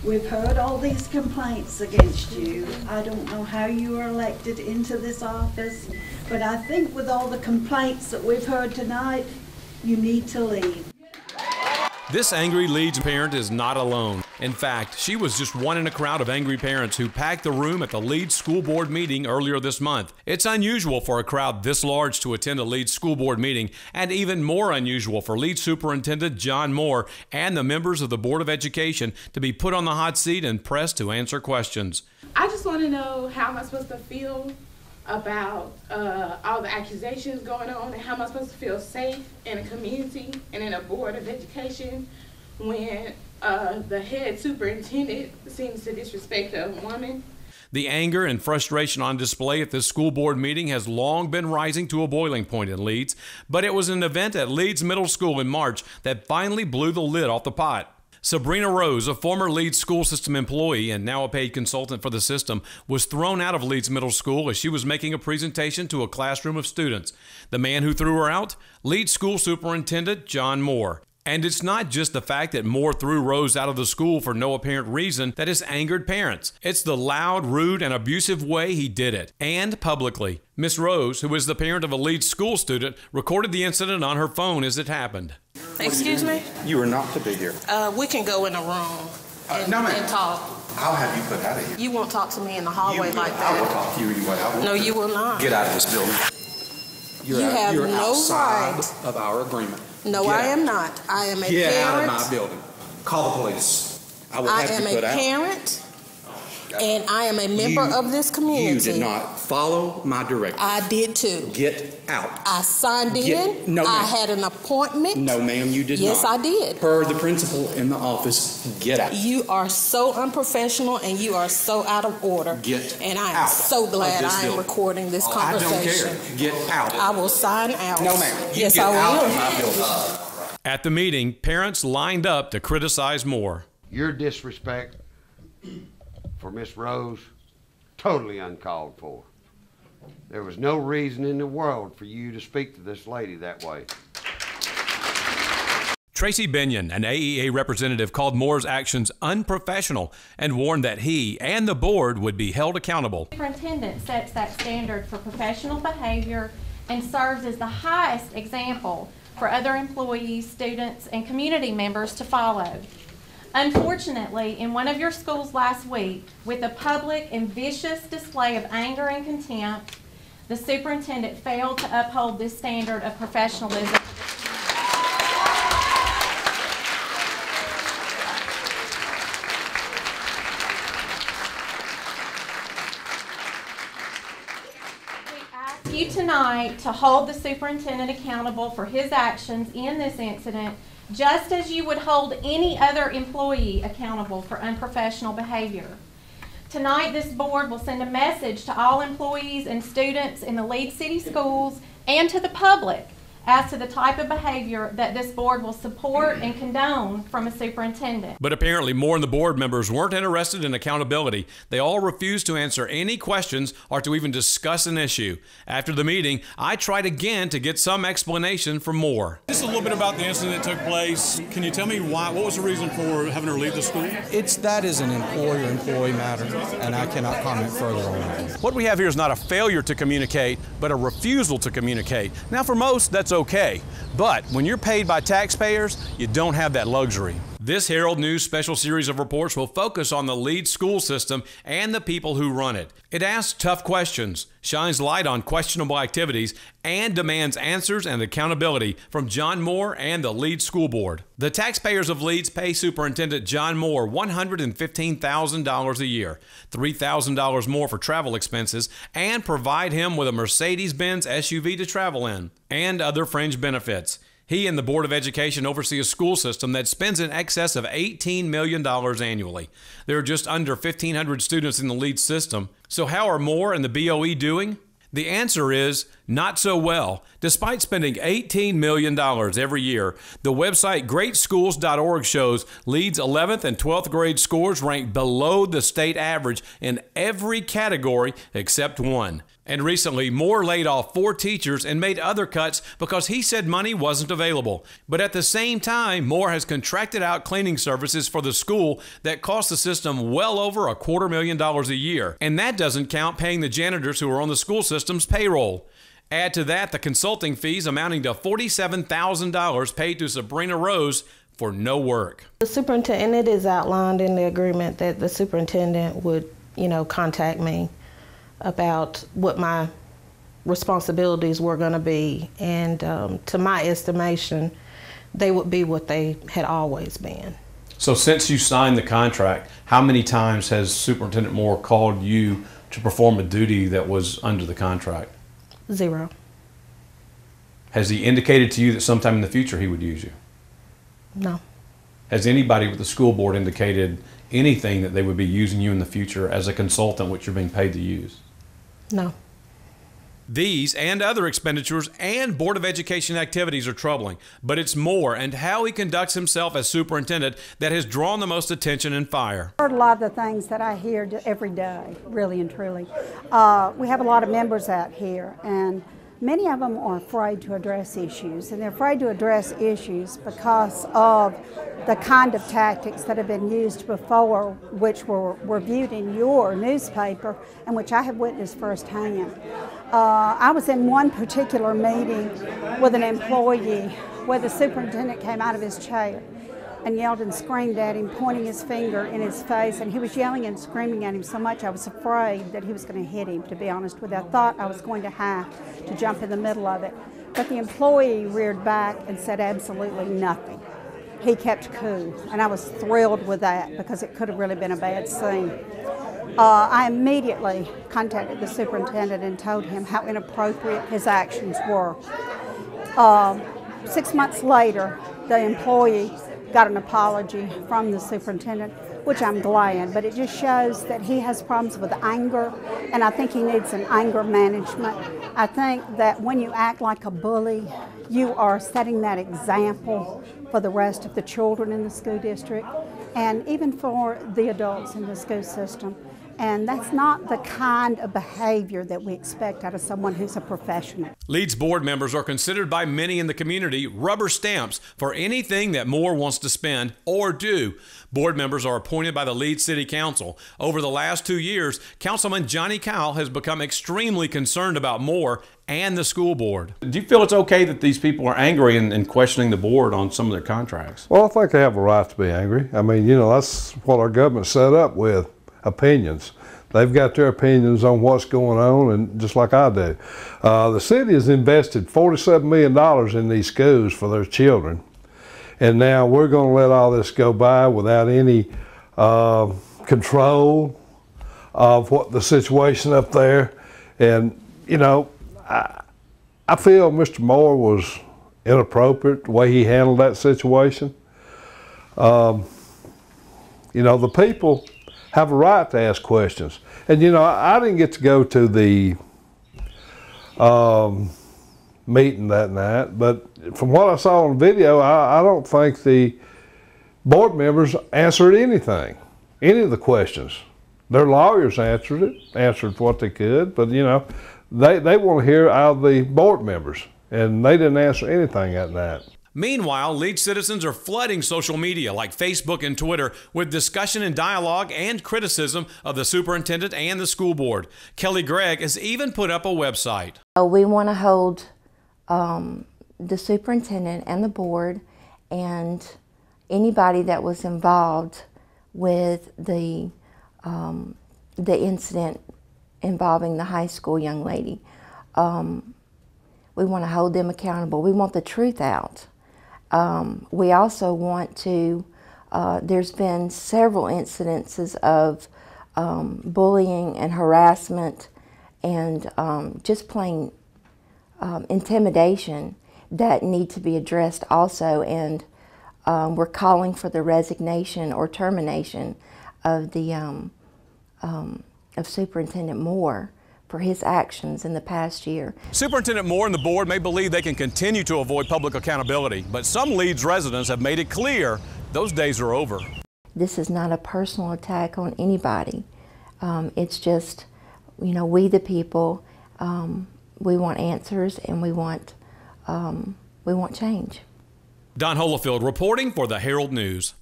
We've heard all these complaints against you. I don't know how you were elected into this office, but I think with all the complaints that we've heard tonight, you need to leave. This angry Leeds parent is not alone. In fact, she was just one in a crowd of angry parents who packed the room at the Leeds School Board meeting earlier this month. It's unusual for a crowd this large to attend a Leeds School Board meeting, and even more unusual for Leeds Superintendent John Moore and the members of the Board of Education to be put on the hot seat and pressed to answer questions. I just want to know, how am I supposed to feel about all the accusations going on, and how am I supposed to feel safe in a community and in a Board of Education when the head superintendent seems to disrespect a woman. The anger and frustration on display at this school board meeting has long been rising to a boiling point in Leeds, but it was an event at Leeds Middle School in March that finally blew the lid off the pot. Sabrina Rose, a former Leeds school system employee and now a paid consultant for the system, was thrown out of Leeds Middle School as she was making a presentation to a classroom of students. The man who threw her out? Leeds School Superintendent John Moore. And it's not just the fact that Moore threw Rose out of the school for no apparent reason that has angered parents. It's the loud, rude, and abusive way he did it, and publicly. Miss Rose, who is the parent of a Leeds school student, recorded the incident on her phone as it happened. Excuse me? You are not to be here. We can go in a room and talk. I'll have you put out of here. You won't talk to me in the hallway like that. I will talk to you anyway. No, you will not. Get out of this building. You have no outside right of our agreement. No, I am not. I am a Get parent. out of my building. Call the police. I will I have am you put a out. parent, and I am a member of this community. You did not follow my directive. I did too. Get out. I signed in. No, I ma'am. had an appointment. No, ma'am, you did not. Yes, I did. Per the principal in the office, get out. You are so unprofessional and you are so out of order. Get and I am out so glad of this I am building. recording this I conversation. don't care. Get out. I will sign out. No, ma'am. You yes, get I will. out of my building. At the meeting, parents lined up to criticize Moore. Your disrespect for Miss Rose, totally uncalled for. There was no reason in the world for you to speak to this lady that way. Tracy Binion, an AEA representative, called Moore's actions unprofessional and warned that he and the board would be held accountable. The superintendent sets that standard for professional behavior and serves as the highest example for other employees, students, and community members to follow. Unfortunately, in one of your schools last week, with a public and vicious display of anger and contempt, the superintendent failed to uphold this standard of professionalism. You tonight to hold the superintendent accountable for his actions in this incident, just as you would hold any other employee accountable for unprofessional behavior. Tonight, this board will send a message to all employees and students in the Leeds City Schools and to the public as to the type of behavior that this board will support and condone from a superintendent. But apparently Moore and the board members weren't interested in accountability. They all refused to answer any questions or to even discuss an issue. After the meeting, I tried again to get some explanation from Moore. Just a little bit about the incident that took place. Can you tell me why? What was the reason for having her leave the school? That is an employer-employee matter, and I cannot comment further on that. What we have here is not a failure to communicate, but a refusal to communicate. Now, for most, that's okay. But when you're paid by taxpayers, you don't have that luxury. This Herald News special series of reports will focus on the Leeds school system and the people who run it. It asks tough questions, shines light on questionable activities, and demands answers and accountability from John Moore and the Leeds School Board. The taxpayers of Leeds pay Superintendent John Moore $115,000 a year, $3,000 more for travel expenses, and provide him with a Mercedes-Benz SUV to travel in, and other fringe benefits. He and the Board of Education oversee a school system that spends in excess of $18 million annually. There are just under 1,500 students in the Leeds system. So how are Moore and the BOE doing? The answer is not so well. Despite spending $18 million every year, the website greatschools.org shows Leeds' 11th and 12th grade scores rank below the state average in every category except one. And recently, Moore laid off 4 teachers and made other cuts because he said money wasn't available. But at the same time, Moore has contracted out cleaning services for the school that cost the system well over $250,000 a year. And that doesn't count paying the janitors who are on the school system's payroll. Add to that the consulting fees amounting to $47,000 paid to Sabrina Rose for no work. The superintendent is outlined in the agreement that the superintendent would, contact me about what my responsibilities were going to be, and to my estimation, they would be what they had always been. So since you signed the contract, how many times has Superintendent Moore called you to perform a duty that was under the contract? 0. Has he indicated to you that sometime in the future he would use you? No. Has anybody with the school board indicated anything that they would be using you in the future as a consultant, which you're being paid to use? No. These and other expenditures and Board of Education activities are troubling, but it's Moore and how he conducts himself as superintendent that has drawn the most attention and fire. I've heard a lot of the things that I hear every day, really and truly. We have a lot of members out here, and many of them are afraid to address issues, and they're afraid to address issues because of the kind of tactics that have been used before, which were reviewed in your newspaper and which I have witnessed firsthand. I was in one particular meeting with an employee where the superintendent came out of his chair and yelled and screamed at him, pointing his finger in his face, and he was yelling and screaming at him so much I was afraid that he was going to hit him, to be honest with you. I thought I was going to have to jump in the middle of it. But the employee reared back and said absolutely nothing. He kept cool, and I was thrilled with that because it could have really been a bad scene. I immediately contacted the superintendent and told him how inappropriate his actions were. 6 months later, the employee got an apology from the superintendent, which I'm glad, but it just shows that he has problems with anger, and I think he needs an anger management. I think that when you act like a bully, you are setting that example for the rest of the children in the school district and even for the adults in the school system. And that's not the kind of behavior that we expect out of someone who's a professional. Leeds board members are considered by many in the community rubber stamps for anything that Moore wants to spend or do. Board members are appointed by the Leeds City Council. Over the last 2 years, Councilman Johnny Kyle has become extremely concerned about Moore and the school board. Do you feel it's okay that these people are angry and questioning the board on some of their contracts? Well, I think they have a right to be angry. I mean, that's what our government's set up with. Opinions. They've got their opinions on what's going on, and just like I do. The city has invested $47 million in these schools for their children, and now we're going to let all this go by without any control of what the situation up there. And I feel Mr. Moore was inappropriate the way he handled that situation. The people have a right to ask questions. And I didn't get to go to the meeting that night, but from what I saw on video, I don't think the board members answered anything, any of the questions. Their lawyers answered what they could, but they want to hear out of the board members, and they didn't answer anything that night. Meanwhile, Leeds citizens are flooding social media like Facebook and Twitter with discussion and dialogue and criticism of the superintendent and the school board. Kelly Gregg has even put up a website. We want to hold the superintendent and the board and anybody that was involved with the incident involving the high school young lady. We want to hold them accountable. We want the truth out. We also want to, there's been several incidences of bullying and harassment and just plain intimidation that need to be addressed also, and we're calling for the resignation or termination of the of Superintendent Moore for his actions in the past year. Superintendent Moore and the board may believe they can continue to avoid public accountability, but some Leeds residents have made it clear those days are over. This is not a personal attack on anybody. It's just, we the people, we want answers, and we want change. Don Holofield reporting for the Herald News.